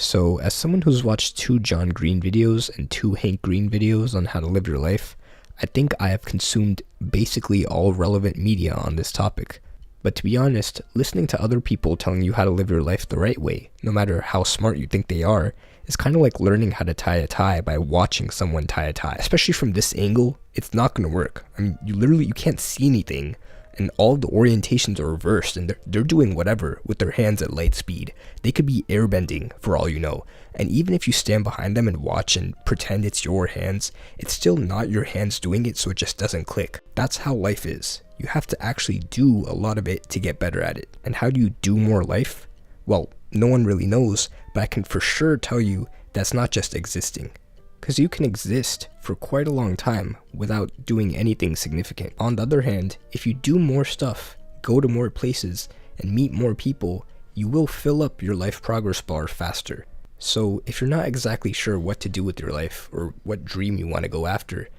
So, as someone who's watched 2 John Green videos and 2 Hank Green videos on how to live your life, I think I have consumed basically all relevant media on this topic. But to be honest, listening to other people telling you how to live your life the right way, no matter how smart you think they are, is kind of like learning how to tie a tie by watching someone tie a tie. Especially from this angle, it's not going to work. I mean, you can't see anything, and all of the orientations are reversed, and they're doing whatever with their hands at light speed. They could be airbending for all you know. And even if you stand behind them and watch and pretend it's your hands, it's still not your hands doing it, so it just doesn't click. That's how life is. You have to actually do a lot of it to get better at it. And how do you do more life? Well, no one really knows, but I can for sure tell you that's not just existing. Because you can exist for quite a long time without doing anything significant. On the other hand, if you do more stuff, go to more places, and meet more people, you will fill up your life progress bar faster. So if you're not exactly sure what to do with your life or what dream you want to go after,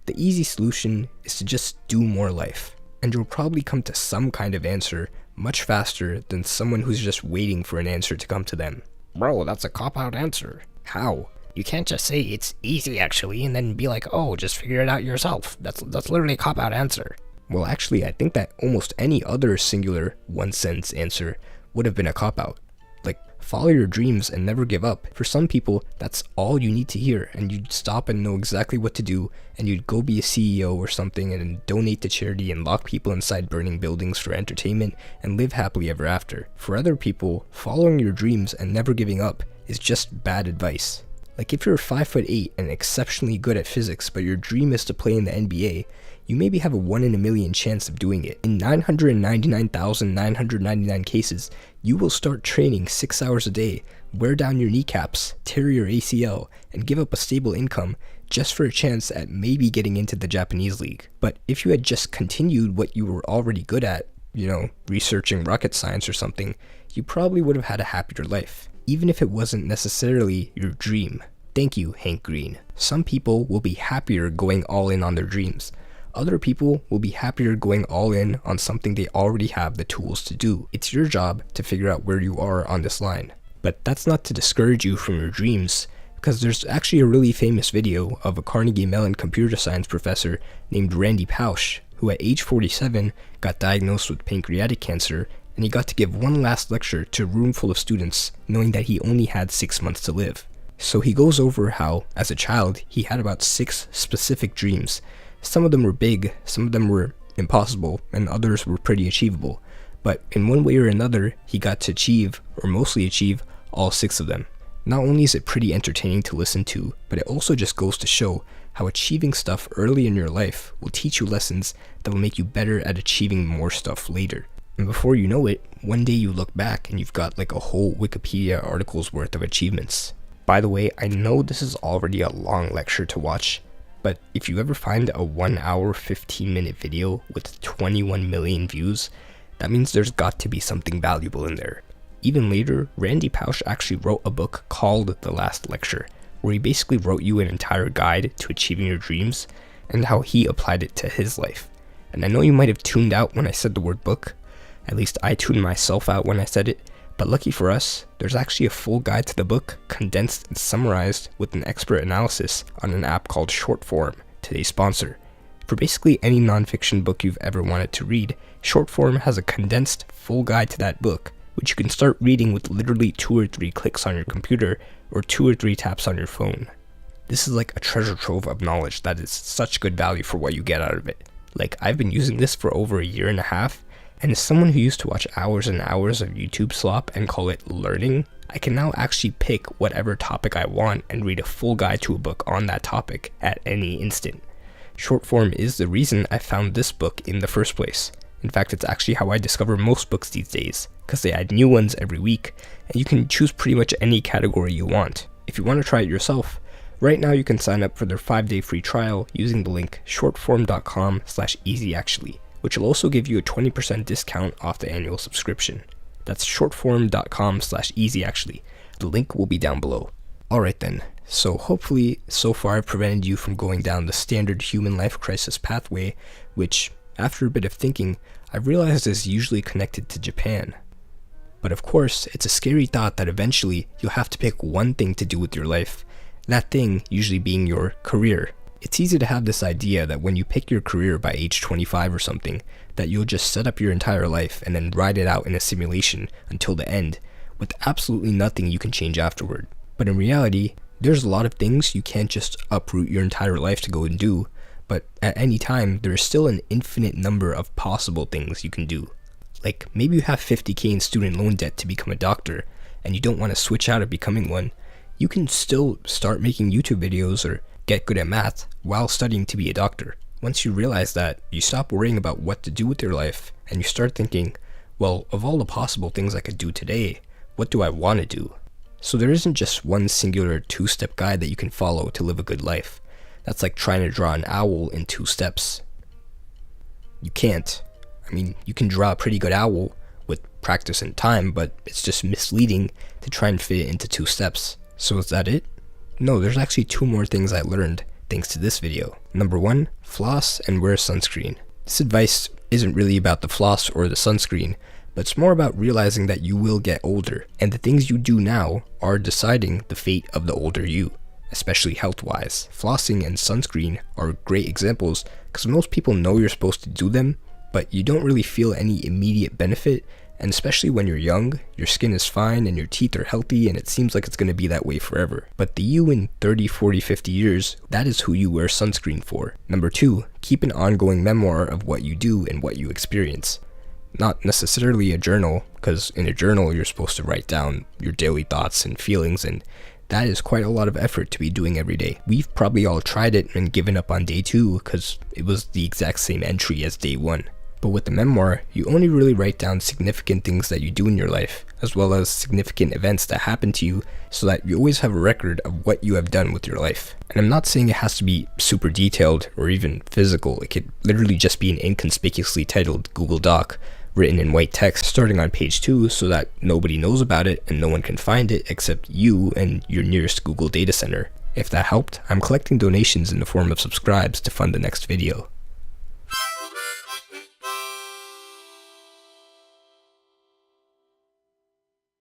the easy solution is to just do more life. And you'll probably come to some kind of answer much faster than someone who's just waiting for an answer to come to them. Bro, that's a cop-out answer. How? You can't just say it's easy actually and then be like, oh, just figure it out yourself. That's literally a cop-out answer. Well, actually, I think that almost any other singular one-sentence answer would have been a cop-out. Like, follow your dreams and never give up. For some people, that's all you need to hear, and you'd stop and know exactly what to do, and you'd go be a CEO or something and donate to charity and lock people inside burning buildings for entertainment and live happily ever after. For other people, following your dreams and never giving up is just bad advice. Like, if you're 5'8" and exceptionally good at physics, but your dream is to play in the NBA, you maybe have a 1 in a million chance of doing it. In 999,999 cases, you will start training 6 hours a day, wear down your kneecaps, tear your ACL, and give up a stable income just for a chance at maybe getting into the Japanese league. But if you had just continued what you were already good at, researching rocket science or something, you probably would have had a happier life, even if it wasn't necessarily your dream. Thank you, Hank Green. Some people will be happier going all in on their dreams. Other people will be happier going all in on something they already have the tools to do. It's your job to figure out where you are on this line. But that's not to discourage you from your dreams, because there's actually a really famous video of a Carnegie Mellon computer science professor named Randy Pausch, who at age 47 got diagnosed with pancreatic cancer, and he got to give one last lecture to a room full of students, knowing that he only had 6 months to live. So he goes over how, as a child, he had about 6 specific dreams. Some of them were big, some of them were impossible, and others were pretty achievable. But in one way or another, he got to achieve, or mostly achieve, all 6 of them. Not only is it pretty entertaining to listen to, but it also just goes to show how achieving stuff early in your life will teach you lessons that will make you better at achieving more stuff later. And before you know it, one day you look back and you've got like a whole Wikipedia article's worth of achievements. By the way, I know this is already a long lecture to watch, but if you ever find a 1 hour 15-minute video with 21 million views, that means there's got to be something valuable in there. Even later, Randy Pausch actually wrote a book called The Last Lecture, where he basically wrote you an entire guide to achieving your dreams and how he applied it to his life. And I know you might have tuned out when I said the word book. At least I tuned myself out when I said it, but lucky for us, there's actually a full guide to the book, condensed and summarized with an expert analysis on an app called Shortform, today's sponsor. For basically any nonfiction book you've ever wanted to read, Shortform has a condensed full guide to that book, which you can start reading with literally 2 or 3 clicks on your computer or 2 or 3 taps on your phone. This is like a treasure trove of knowledge that is such good value for what you get out of it. Like, I've been using this for over a year and a half, and as someone who used to watch hours and hours of YouTube slop and call it learning, I can now actually pick whatever topic I want and read a full guide to a book on that topic at any instant. Shortform is the reason I found this book in the first place. In fact, it's actually how I discover most books these days, because they add new ones every week, and you can choose pretty much any category you want. If you want to try it yourself, right now you can sign up for their 5-day free trial using the link shortform.com/easyactually, which will also give you a 20% discount off the annual subscription. That's shortform.com/easyactually. The link will be down below. Alright then, so hopefully so far I've prevented you from going down the standard human life crisis pathway, which, after a bit of thinking, I've realized is usually connected to Japan. But of course, it's a scary thought that eventually you'll have to pick one thing to do with your life, that thing usually being your career. It's easy to have this idea that when you pick your career by age 25 or something, that you'll just set up your entire life and then ride it out in a simulation until the end, with absolutely nothing you can change afterward. But in reality, there's a lot of things you can't just uproot your entire life to go and do, but at any time, there is still an infinite number of possible things you can do. Like, maybe you have $50,000 in student loan debt to become a doctor, and you don't want to switch out of becoming one. You can still start making YouTube videos or get good at math while studying to be a doctor. Once you realize that, you stop worrying about what to do with your life, and you start thinking, well, of all the possible things I could do today, what do I want to do? So there isn't just one singular 2-step guide that you can follow to live a good life. That's like trying to draw an owl in 2 steps. You can't. I mean, you can draw a pretty good owl with practice and time, but it's just misleading to try and fit it into 2 steps. So is that it? No, there's actually 2 more things I learned thanks to this video. Number 1, floss and wear sunscreen. This advice isn't really about the floss or the sunscreen, but it's more about realizing that you will get older, and the things you do now are deciding the fate of the older you, especially health-wise. Flossing and sunscreen are great examples because most people know you're supposed to do them, but you don't really feel any immediate benefit, and especially when you're young, your skin is fine and your teeth are healthy and it seems like it's going to be that way forever. But the you in 30, 40, 50 years, that is who you wear sunscreen for. Number 2, keep an ongoing memoir of what you do and what you experience. Not necessarily a journal, because in a journal you're supposed to write down your daily thoughts and feelings, and that is quite a lot of effort to be doing every day. We've probably all tried it and given up on day 2 because it was the exact same entry as day 1. But with the memoir, you only really write down significant things that you do in your life, as well as significant events that happen to you, so that you always have a record of what you have done with your life. And I'm not saying it has to be super detailed or even physical. It could literally just be an inconspicuously titled Google Doc written in white text starting on page 2 so that nobody knows about it and no one can find it except you and your nearest Google data center. If that helped, I'm collecting donations in the form of subscribes to fund the next video.